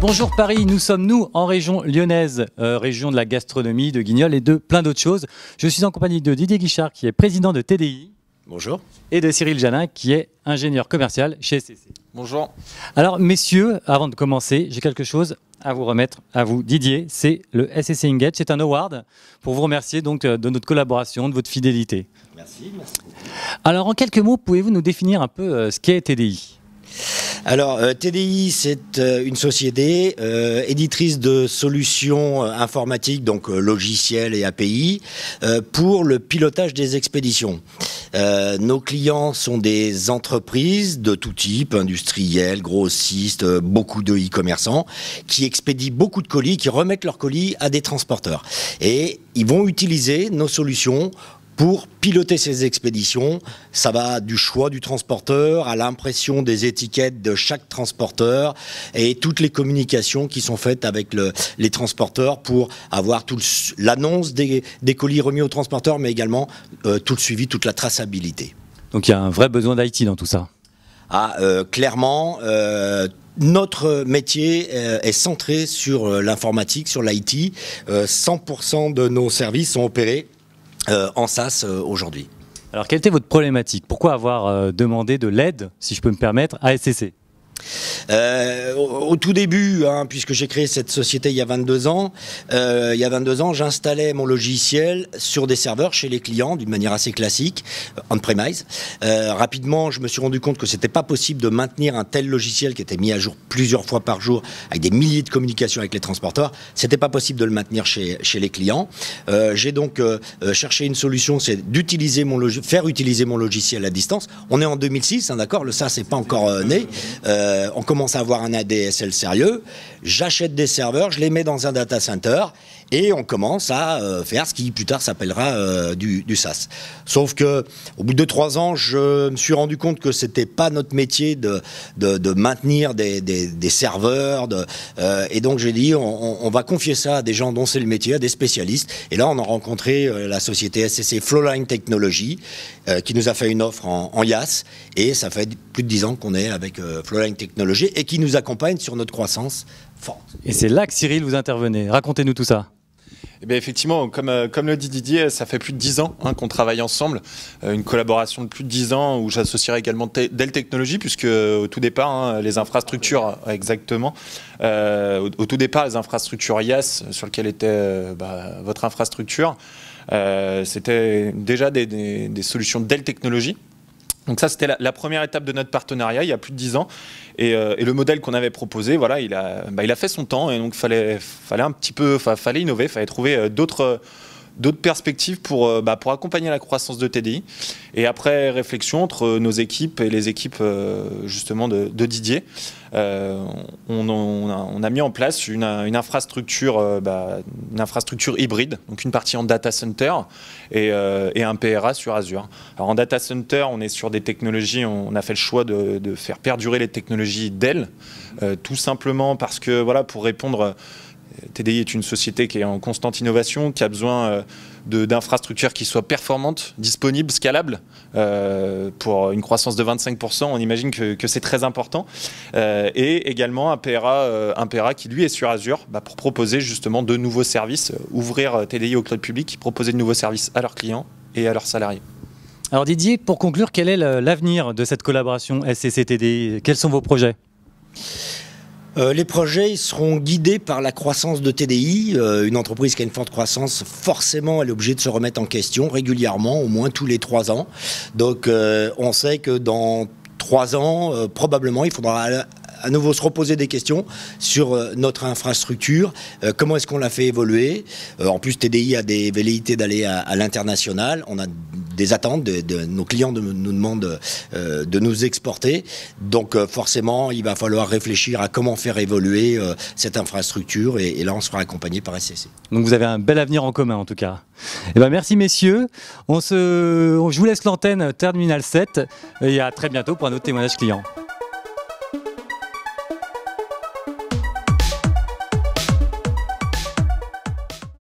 Bonjour Paris, nous sommes en région lyonnaise, région de la gastronomie, de Guignol et de plein d'autres choses. Je suis en compagnie de Didier Guichard qui est président de TDI. Bonjour. Et de Cyril Janin qui est ingénieur commercial chez SCC. Bonjour. Alors messieurs, avant de commencer, j'ai quelque chose à vous remettre à vous. Didier, c'est le SCC Engage, c'est un award pour vous remercier donc de notre collaboration, de votre fidélité. Merci. Alors en quelques mots, pouvez-vous nous définir un peu ce qu'est TDI ? Alors, TDI, c'est une société éditrice de solutions informatiques, donc logiciels et API, pour le pilotage des expéditions. Nos clients sont des entreprises de tout type, industriels, grossistes, beaucoup de e-commerçants, qui expédient beaucoup de colis, qui remettent leurs colis à des transporteurs. Et ils vont utiliser nos solutions pour piloter ces expéditions. Ça va du choix du transporteur à l'impression des étiquettes de chaque transporteur et toutes les communications qui sont faites avec les transporteurs pour avoir l'annonce des colis remis aux transporteurs, mais également tout le suivi, toute la traçabilité. Donc il y a un vrai besoin d'IT dans tout ça. Clairement, notre métier est centré sur l'informatique, sur l'IT. 100% de nos services sont opérés en SaaS aujourd'hui. Alors quelle était votre problématique ? Pourquoi avoir demandé de l'aide, si je peux me permettre, à SCC ? Au tout début, puisque j'ai créé cette société il y a 22 ans, j'installais mon logiciel sur des serveurs chez les clients d'une manière assez classique, on-premise. Rapidement, je me suis rendu compte que c'était pas possible de maintenir un tel logiciel qui était mis à jour plusieurs fois par jour avec des milliers de communications avec les transporteurs. C'était pas possible de le maintenir chez les clients. J'ai donc cherché une solution, c'est faire utiliser mon logiciel à distance. On est en 2006, d'accord, le SaaS n'est pas encore né. On commence à avoir un ADSL sérieux, j'achète des serveurs, je les mets dans un data center et on commence à faire ce qui plus tard s'appellera du SaaS. Sauf que au bout de 3 ans, je me suis rendu compte que c'était pas notre métier de maintenir des serveurs, et donc j'ai dit on va confier ça à des gens dont c'est le métier, à des spécialistes. Et là, on a rencontré la société SCC Flowline Technologies qui nous a fait une offre en IaaS, et ça fait plus de 10 ans qu'on est avec Flowline Technologies et qui nous accompagne sur notre croissance forte. Et c'est là que Cyril vous intervenez. Racontez-nous tout ça. Eh bien, effectivement, comme le dit Didier, ça fait plus de 10 ans qu'on travaille ensemble, une collaboration de plus de 10 ans où j'associerai également Dell Technologies, puisque au tout départ, les infrastructures, exactement, au tout départ, les infrastructures IaaS sur lesquelles était votre infrastructure, c'était déjà des solutions Dell Technologies. Donc ça, c'était la première étape de notre partenariat il y a plus de 10 ans. Et le modèle qu'on avait proposé, voilà, il a fait son temps, et donc fallait innover, fallait trouver d'autres perspectives pour accompagner la croissance de TDI. Et après réflexion entre nos équipes et les équipes justement de Didier, on a mis en place une infrastructure hybride, donc une partie en data center et un PRA sur Azure. Alors en data center, on est sur des technologies, on a fait le choix de faire perdurer les technologies Dell, tout simplement parce que voilà, pour répondre. TDI est une société qui est en constante innovation, qui a besoin d'infrastructures qui soient performantes, disponibles, scalables. Pour une croissance de 25%, on imagine que c'est très important. Et également un PRA qui, lui, est sur Azure pour proposer justement de nouveaux services, ouvrir TDI au cloud public, proposer de nouveaux services à leurs clients et à leurs salariés. Alors Didier, pour conclure, quel est l'avenir de cette collaboration SCC-TDI ? Quels sont vos projets ? Les projets seront guidés par la croissance de TDI. Une entreprise qui a une forte croissance, forcément, elle est obligée de se remettre en question régulièrement, au moins tous les 3 ans. Donc, on sait que dans 3 ans, probablement, il faudra à nouveau se reposer des questions sur notre infrastructure, comment est-ce qu'on l'a fait évoluer. En plus, TDI a des velléités d'aller à l'international. On a des attentes, nos clients nous demandent de nous exporter. Donc forcément, il va falloir réfléchir à comment faire évoluer cette infrastructure, et là, on sera accompagné par SCC. Donc vous avez un bel avenir en commun, en tout cas. Eh ben, merci messieurs. Je vous laisse l'antenne Terminal 7 et à très bientôt pour un autre témoignage client.